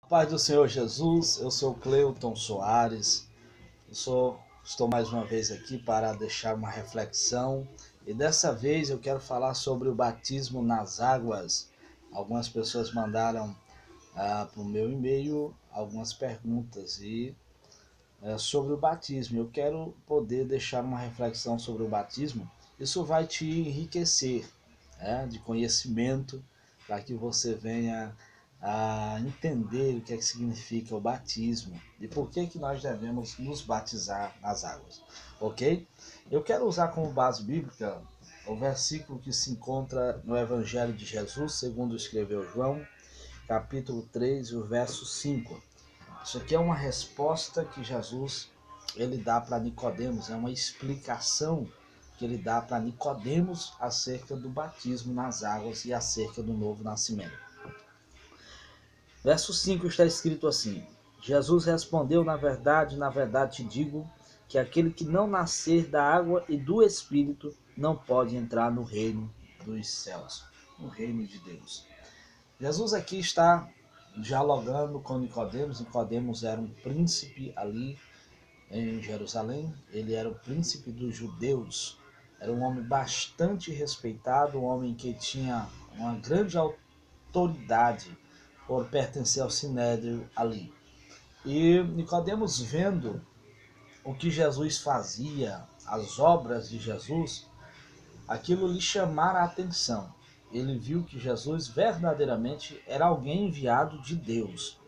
Paz do Senhor Jesus, eu sou Cleuton Soares, estou mais uma vez aqui para deixar uma reflexão e dessa vez eu quero falar sobre o batismo nas águas. Algumas pessoas mandaram para o meu e-mail algumas perguntas sobre o batismo. Eu quero poder deixar uma reflexão sobre o batismo. Isso vai te enriquecer de conhecimento para que você venha a entender o que é que significa o batismo e por que que nós devemos nos batizar nas águas, ok? Eu quero usar como base bíblica o versículo que se encontra no Evangelho de Jesus, segundo escreveu João, capítulo 3, o verso 5. Isso aqui é uma resposta que Jesus ele dá para Nicodemos, é uma explicação que ele dá para Nicodemos acerca do batismo nas águas e acerca do novo nascimento. Verso 5 está escrito assim: Jesus respondeu, na verdade te digo, que aquele que não nascer da água e do Espírito não pode entrar no reino dos céus, no reino de Deus. Jesus aqui está dialogando com Nicodemos. Nicodemos era um príncipe ali em Jerusalém, ele era o príncipe dos judeus, era um homem bastante respeitado, um homem que tinha uma grande autoridade por pertencer ao sinédrio ali. E Nicodemos, vendo o que Jesus fazia, as obras de Jesus, aquilo lhe chamara a atenção. Ele viu que Jesus verdadeiramente era alguém enviado de Deus,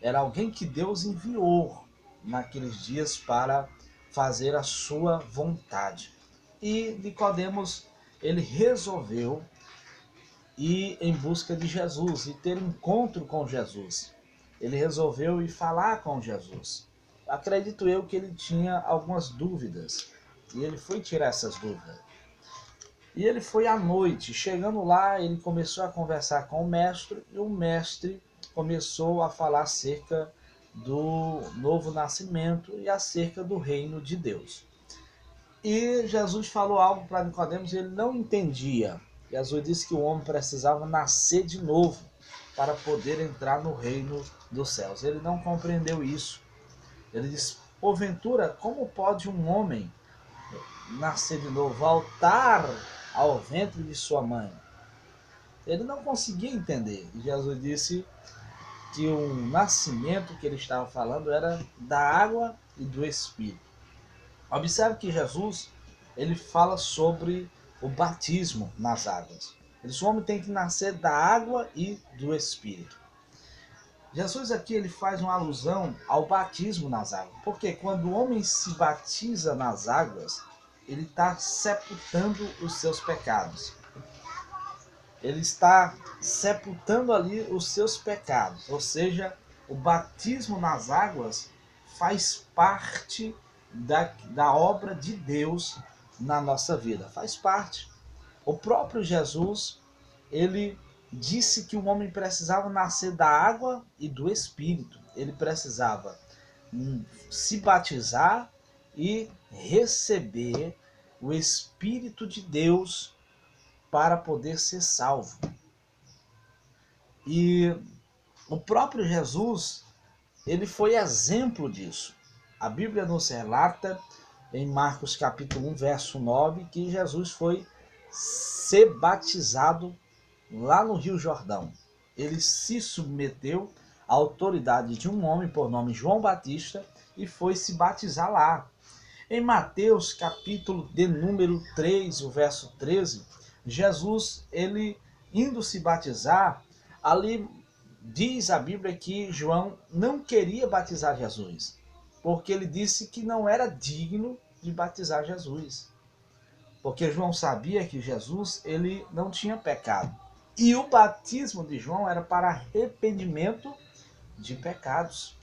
era alguém que Deus enviou naqueles dias para fazer a sua vontade. E Nicodemos, ele resolveu ir em busca de Jesus e ter um encontro com Jesus. Ele resolveu ir falar com Jesus. Acredito eu que ele tinha algumas dúvidas e ele foi tirar essas dúvidas. E ele foi à noite. Chegando lá, ele começou a conversar com o mestre e o mestre começou a falar acerca do novo nascimento e acerca do reino de Deus. E Jesus falou algo para Nicodemos e ele não entendia. Jesus disse que o homem precisava nascer de novo para poder entrar no reino dos céus. Ele não compreendeu isso. Ele disse: porventura, como pode um homem nascer de novo, voltar ao ventre de sua mãe? Ele não conseguia entender. E Jesus disse que o nascimento que ele estava falando era da água e do Espírito. Observe que Jesus ele fala sobre o batismo nas águas. Esse homem tem que nascer da água e do Espírito. Jesus aqui ele faz uma alusão ao batismo nas águas. Porque quando o homem se batiza nas águas, ele está sepultando os seus pecados. Ele está sepultando ali os seus pecados. Ou seja, o batismo nas águas faz parte da obra de Deus na nossa vida. Faz parte. O próprio Jesus, ele disse que o homem precisava nascer da água e do Espírito. Ele precisava se batizar e receber o Espírito de Deus para poder ser salvo. E o próprio Jesus, ele foi exemplo disso. A Bíblia nos relata em Marcos capítulo 1, verso 9, que Jesus foi ser batizado lá no Rio Jordão. Ele se submeteu à autoridade de um homem por nome João Batista e foi se batizar lá. Em Mateus capítulo de número 3, o verso 13, Jesus, ele indo se batizar, ali diz a Bíblia que João não queria batizar Jesus, porque ele disse que não era digno de batizar Jesus. Porque João sabia que Jesus ele não tinha pecado. E o batismo de João era para arrependimento de pecados.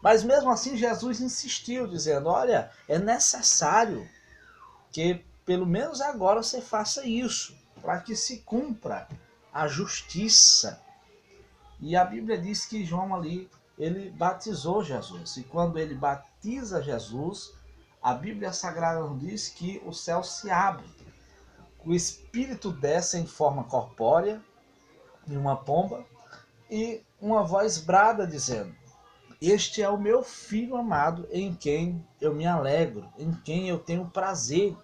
Mas mesmo assim Jesus insistiu, dizendo: olha, é necessário que pelo menos agora você faça isso, para que se cumpra a justiça. E a Bíblia diz que João ali, ele batizou Jesus. E quando ele batiza Jesus, a Bíblia Sagrada nos diz que o céu se abre. O Espírito desce em forma corpórea, em uma pomba, e uma voz brada dizendo: Este é o meu filho amado, em quem eu me alegro, em quem eu tenho prazer.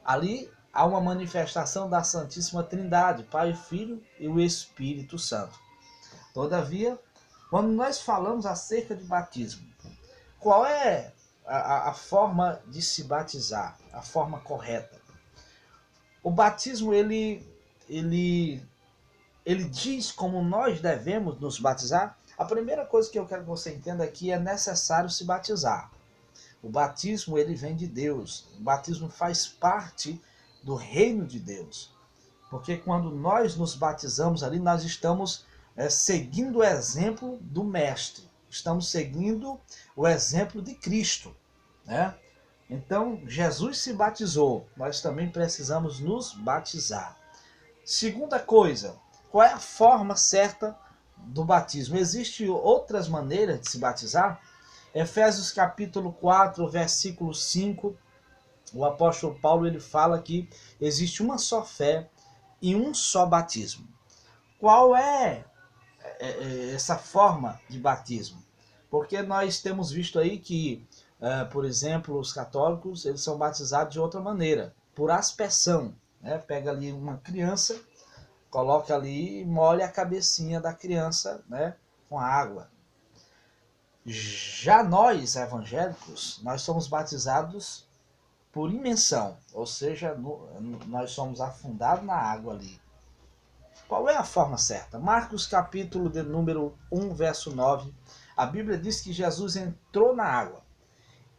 Ali há uma manifestação da Santíssima Trindade, Pai, Filho e o Espírito Santo. Todavia, quando nós falamos acerca de batismo, qual é a forma de se batizar, a forma correta? O batismo, ele diz como nós devemos nos batizar. A primeira coisa que eu quero que você entenda aqui é necessário se batizar. O batismo, ele vem de Deus. O batismo faz parte do reino de Deus. Porque quando nós nos batizamos ali, nós estamos seguindo o exemplo do Mestre. Estamos seguindo o exemplo de Cristo, né? Então, Jesus se batizou. Nós também precisamos nos batizar. Segunda coisa, qual é a forma certa do batismo? Existem outras maneiras de se batizar? Efésios capítulo 4, versículo 5, o apóstolo Paulo ele fala que existe uma só fé e um só batismo. Qual é essa forma de batismo? Porque nós temos visto aí que, por exemplo, os católicos eles são batizados de outra maneira, por aspersão. Né? Pega ali uma criança, coloca ali e molha a cabecinha da criança, né, com água. Já nós, evangélicos, nós somos batizados por imersão, ou seja, nós somos afundados na água ali. Qual é a forma certa? Marcos capítulo de número 1, verso 9, a Bíblia diz que Jesus entrou na água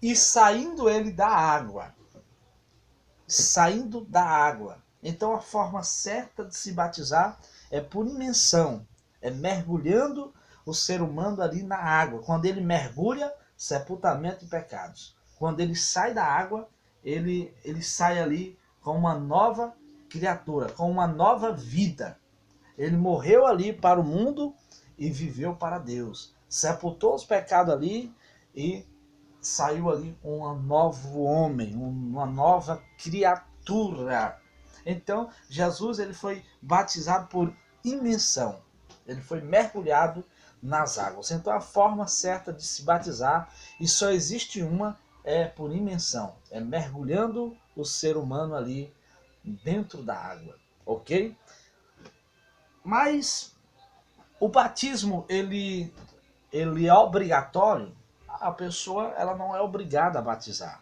e saindo ele da água. Saindo da água. Então a forma certa de se batizar é por imersão, é mergulhando o ser humano ali na água. Quando ele mergulha, sepultamento de pecados. Quando ele sai da água, ele sai ali com uma nova criatura, com uma nova vida. Ele morreu ali para o mundo e viveu para Deus. Sepultou os pecados ali e saiu ali um novo homem, uma nova criatura. Então, Jesus ele foi batizado por imersão. Ele foi mergulhado nas águas. Então, a forma certa de se batizar, e só existe uma, é por imersão. É mergulhando o ser humano ali dentro da água. Ok? Mas o batismo, ele é obrigatório? A pessoa ela não é obrigada a batizar.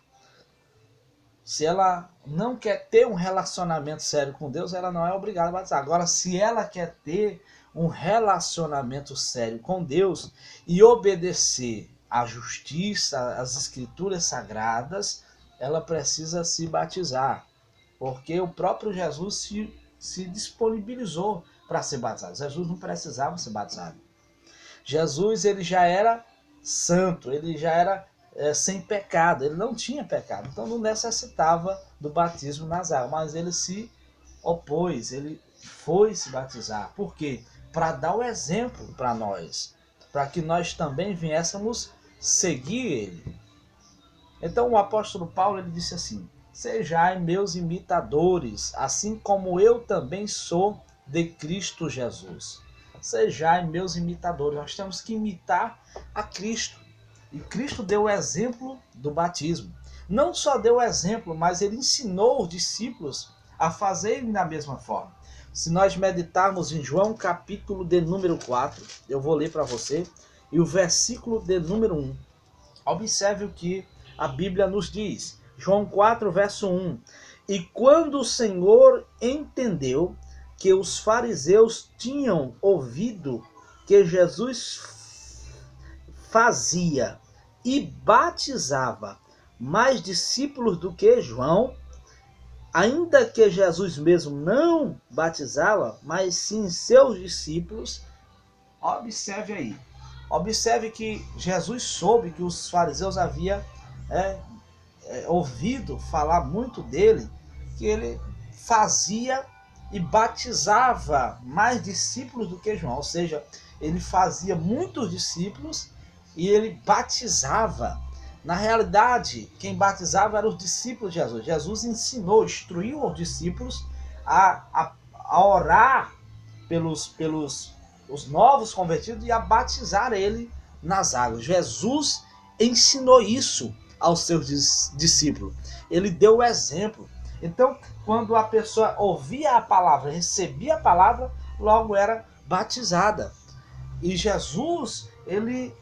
Se ela não quer ter um relacionamento sério com Deus, ela não é obrigada a batizar. Agora, se ela quer ter um relacionamento sério com Deus e obedecer à justiça, às escrituras sagradas, ela precisa se batizar. Porque o próprio Jesus se disponibilizou para ser batizado. Jesus não precisava ser batizado. Jesus ele já era santo, ele já era sem pecado, ele não tinha pecado, então não necessitava do batismo nas águas, mas ele se opôs, ele foi se batizar. Por quê? Para dar o exemplo para nós, para que nós também viéssemos seguir ele. Então o apóstolo Paulo ele disse assim: sejai meus imitadores, assim como eu também sou de Cristo Jesus. Sejai meus imitadores. Nós temos que imitar a Cristo. E Cristo deu o exemplo do batismo. Não só deu o exemplo, mas ele ensinou os discípulos a fazerem da mesma forma. Se nós meditarmos em João capítulo de número 4, eu vou ler para você, e o versículo de número 1. Observe o que a Bíblia nos diz. João 4, verso 1. E quando o Senhor entendeu que os fariseus tinham ouvido que Jesus fazia e batizava mais discípulos do que João, ainda que Jesus mesmo não batizava, mas sim seus discípulos, observe aí. Observe que Jesus soube que os fariseus haviam ouvido falar muito dele, que ele fazia e batizava mais discípulos do que João, ou seja, ele fazia muitos discípulos e ele batizava. Na realidade, quem batizava eram os discípulos de Jesus. Jesus ensinou, instruiu os discípulos a orar pelos os novos convertidos e a batizar ele nas águas. Jesus ensinou isso aos seus discípulos. Ele deu o exemplo. Então, quando a pessoa ouvia a palavra, recebia a palavra, logo era batizada. E Jesus, ele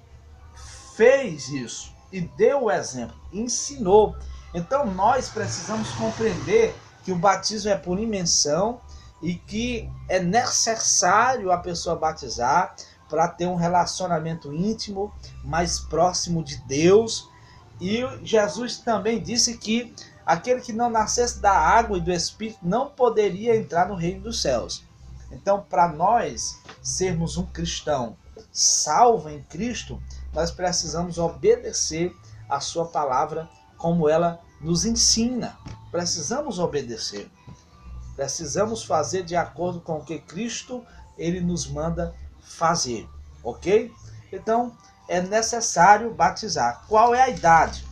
fez isso e deu o exemplo, ensinou. Então nós precisamos compreender que o batismo é por imersão e que é necessário a pessoa batizar para ter um relacionamento íntimo, mais próximo de Deus. E Jesus também disse que aquele que não nascesse da água e do Espírito não poderia entrar no reino dos céus. Então, para nós sermos um cristão salvo em Cristo, nós precisamos obedecer a sua palavra como ela nos ensina. Precisamos obedecer. Precisamos fazer de acordo com o que Cristo ele nos manda fazer, ok? Então, é necessário batizar. Qual é a idade?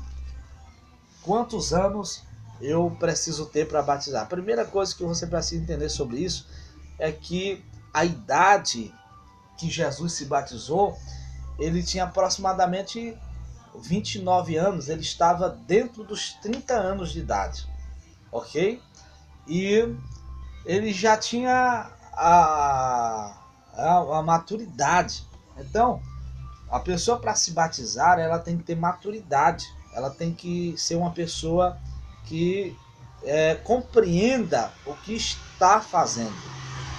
Quantos anos eu preciso ter para batizar? A primeira coisa que você precisa entender sobre isso é que a idade que Jesus se batizou, ele tinha aproximadamente 29 anos, ele estava dentro dos 30 anos de idade, ok? E ele já tinha a maturidade. Então, a pessoa para se batizar, ela tem que ter maturidade, ela tem que ser uma pessoa que compreenda o que está fazendo.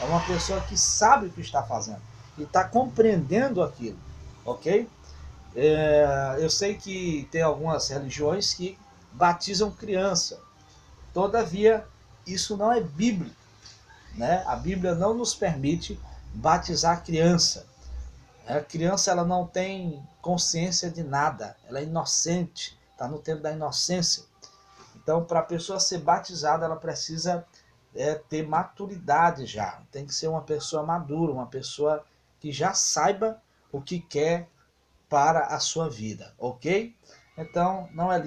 É uma pessoa que sabe o que está fazendo e está compreendendo aquilo, ok? Eu sei que tem algumas religiões que batizam criança. Todavia, isso não é bíblico, né? A Bíblia não nos permite batizar criança. A criança ela não tem consciência de nada, ela é inocente, está no tempo da inocência. Então, para a pessoa ser batizada, ela precisa ter maturidade já. Tem que ser uma pessoa madura, uma pessoa que já saiba o que quer para a sua vida, ok? Então, não é